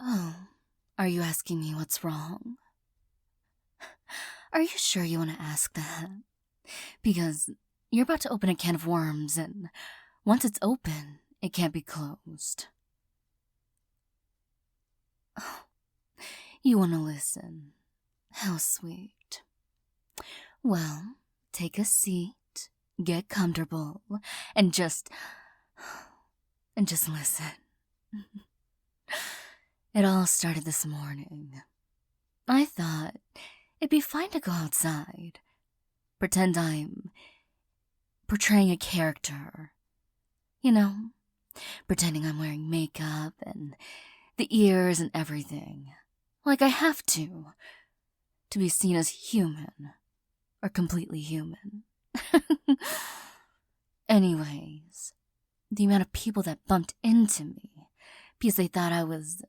Oh, are you asking me what's wrong? Are you sure you want to ask that? Because you're about to open a can of worms, and once it's open, it can't be closed. Oh, you want to listen. How sweet. Well, take a seat, get comfortable, and just listen. It all started this morning. I thought it'd be fine to go outside, pretend I'm portraying a character. You know, pretending I'm wearing makeup and the ears and everything. Like I have to be seen as human, or completely human. Anyways, the amount of people that bumped into me because they thought I was,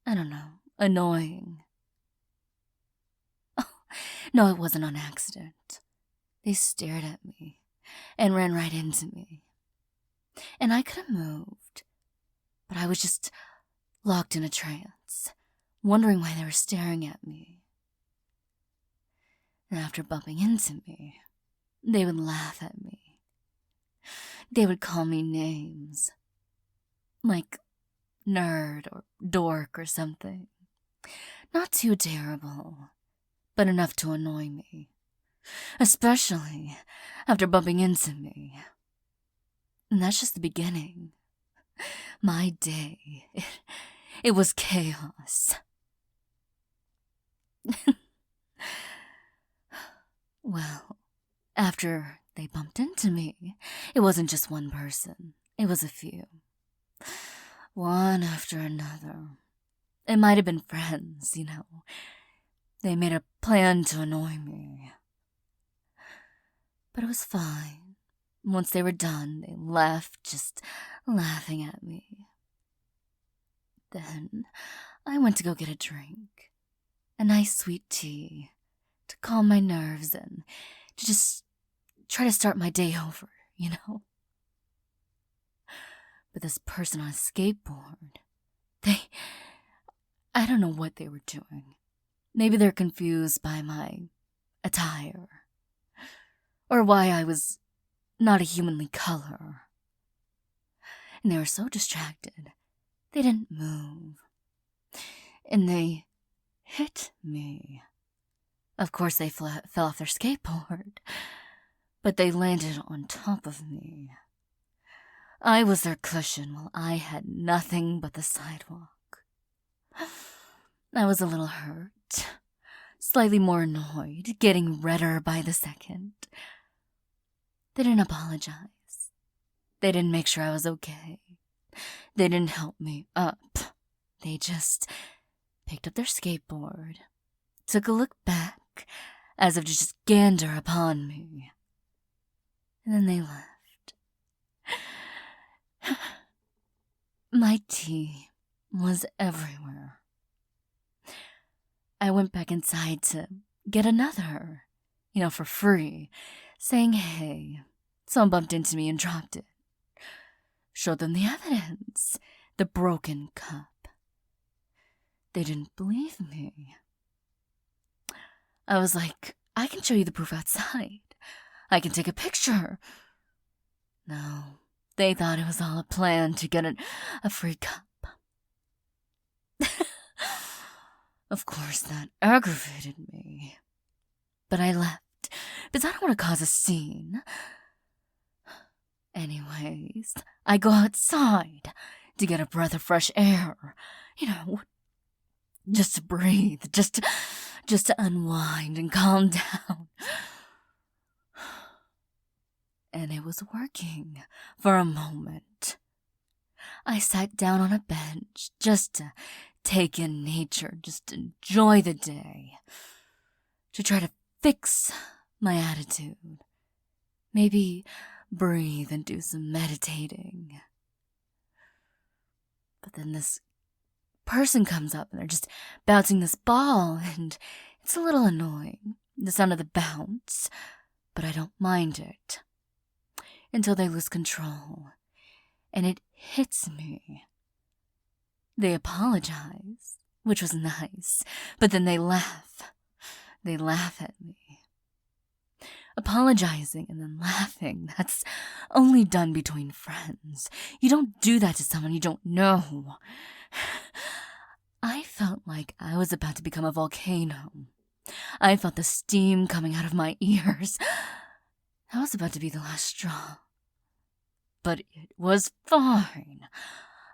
I don't know, annoying. Oh, no, it wasn't on accident. They stared at me and ran right into me. And I could have moved, but I was just locked in a trance, wondering why they were staring at me. And after bumping into me, they would laugh at me. They would call me names, like nerd or dork or something. Not too terrible, but enough to annoy me. Especially after bumping into me. And that's just the beginning. My day, it was chaos. Well, after they bumped into me, it wasn't just one person. It was a few. One after another. It might have been friends, you know. They made a plan to annoy me. But it was fine. Once they were done, they left, just laughing at me. Then I went to go get a drink. A nice sweet tea to calm my nerves and to just try to start my day over, you know? But this person on a skateboard, I don't know what they were doing. Maybe they're confused by my attire. Or why I was not a humanly color. And they were so distracted, they didn't move. And they hit me. Of course they fell off their skateboard, but they landed on top of me. I was their cushion while I had nothing but the sidewalk. I was a little hurt, slightly more annoyed, getting redder by the second. They didn't apologize. They didn't make sure I was okay. They didn't help me up. They just picked up their skateboard, took a look back, as if to just gander upon me. And then they left. My tea was everywhere. I went back inside to get another, for free, saying, hey, someone bumped into me and dropped it. Showed them the evidence, the broken cup. They didn't believe me. I was like, I can show you the proof outside. I can take a picture. No, they thought it was all a plan to get a free cup. Of course, that aggravated me. But I left, because I don't want to cause a scene. Anyways, I go outside to get a breath of fresh air. Just to breathe, just to unwind and calm down. And it was working for a moment. I sat down on a bench just to take in nature, just to enjoy the day, to try to fix my attitude. Maybe breathe and do some meditating. But then this person comes up and they're just bouncing this ball, and it's a little annoying, the sound of the bounce, but I don't mind it. Until they lose control, and it hits me. They apologize, which was nice, but then they laugh. They laugh at me. Apologizing and then laughing, that's only done between friends. You don't do that to someone you don't know. I felt like I was about to become a volcano. I felt the steam coming out of my ears. That was about to be the last straw. But it was fine.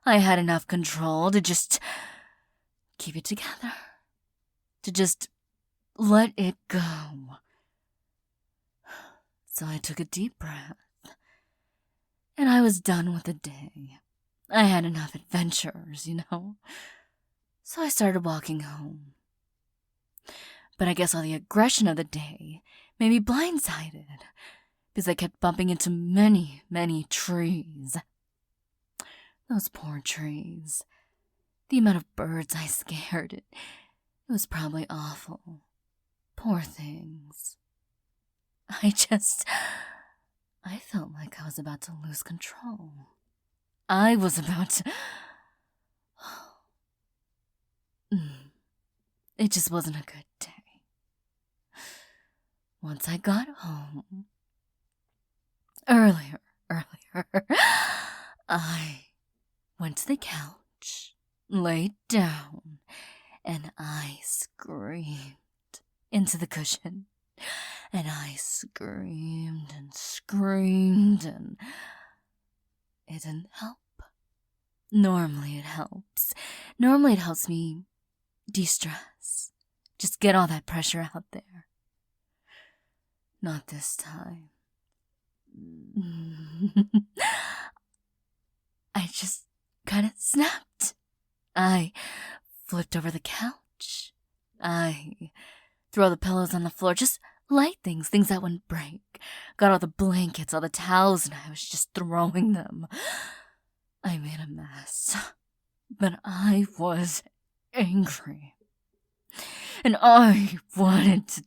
I had enough control to just keep it together. To just let it go. So I took a deep breath, and I was done with the day. I had enough adventures, So I started walking home. But I guess all the aggression of the day made me blindsided, because I kept bumping into many, many trees. Those poor trees. The amount of birds I scared, it was probably awful. Poor things. I felt like I was about to lose control. I was about to... It just wasn't a good day. Once I got home... Earlier, I went to the couch, laid down, and I screamed into the cushion. And I screamed and screamed, and it didn't help. Normally it helps. Normally it helps me de-stress. Just get all that pressure out there. Not this time. I just kind of snapped. I flipped over the couch. I threw all the pillows on the floor, just light things that wouldn't break. Got all the blankets, all the towels, and I was just throwing them. I made a mess. But I was angry. And I wanted to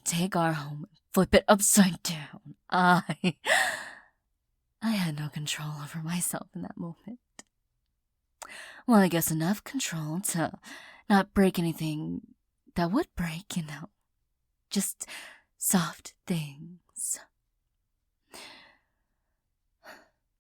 take our home and flip it upside down. I had no control over myself in that moment. Well, I guess enough control to not break anything that would break, Just soft things.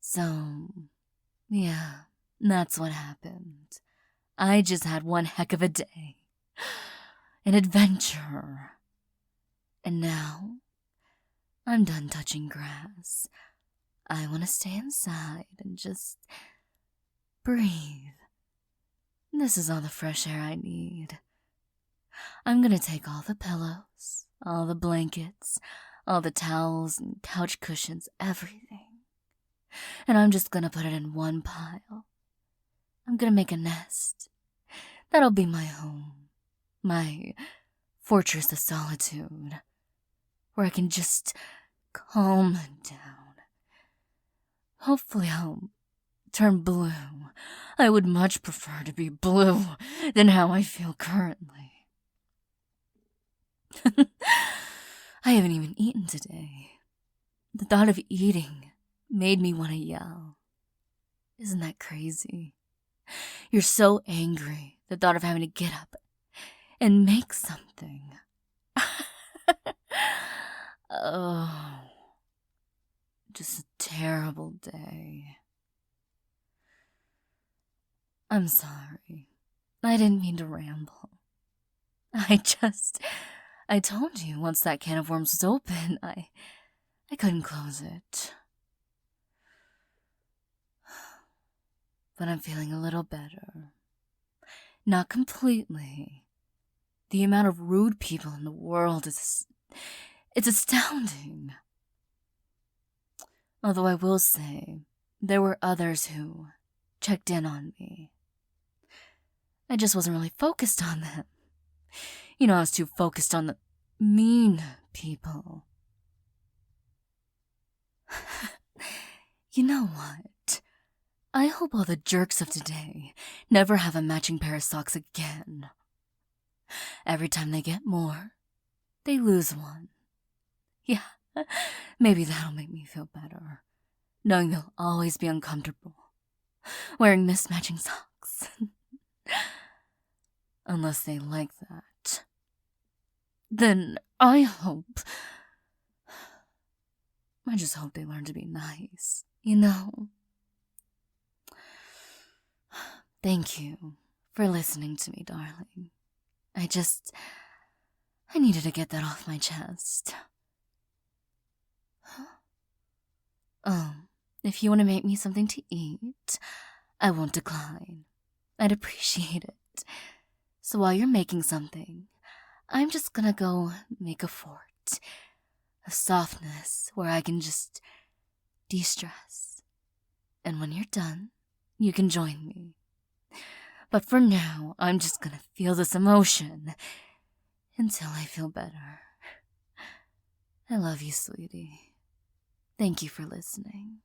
So, yeah, that's what happened. I just had one heck of a day. An adventure. And now, I'm done touching grass. I want to stay inside and just breathe. This is all the fresh air I need. I'm gonna take all the pillows, all the blankets, all the towels and couch cushions, everything. And I'm just gonna put it in one pile. I'm gonna make a nest. That'll be my home. My fortress of solitude. Where I can just calm down. Hopefully I'll turn blue. I would much prefer to be blue than how I feel currently. I haven't even eaten today. The thought of eating made me want to yell. Isn't that crazy? You're so angry, the thought of having to get up and make something. Oh, just a terrible day. I'm sorry. I didn't mean to ramble. I told you once that can of worms was open, I couldn't close it. But I'm feeling a little better. Not completely. The amount of rude people in the world it's astounding. Although I will say, there were others who checked in on me. I just wasn't really focused on them. I was too focused on the mean people. You know what? I hope all the jerks of today never have a matching pair of socks again. Every time they get more, they lose one. Yeah, maybe that'll make me feel better, knowing they'll always be uncomfortable. wearing mismatching socks. Unless they like that. Then I just hope they learn to be nice, you know? Thank you for listening to me, darling. I needed to get that off my chest. If you want to make me something to eat, I won't decline. I'd appreciate it. So while you're making something, I'm just gonna go make a fort. A softness where I can just de-stress. And when you're done, you can join me. But for now, I'm just gonna feel this emotion until I feel better. I love you, sweetie. Thank you for listening.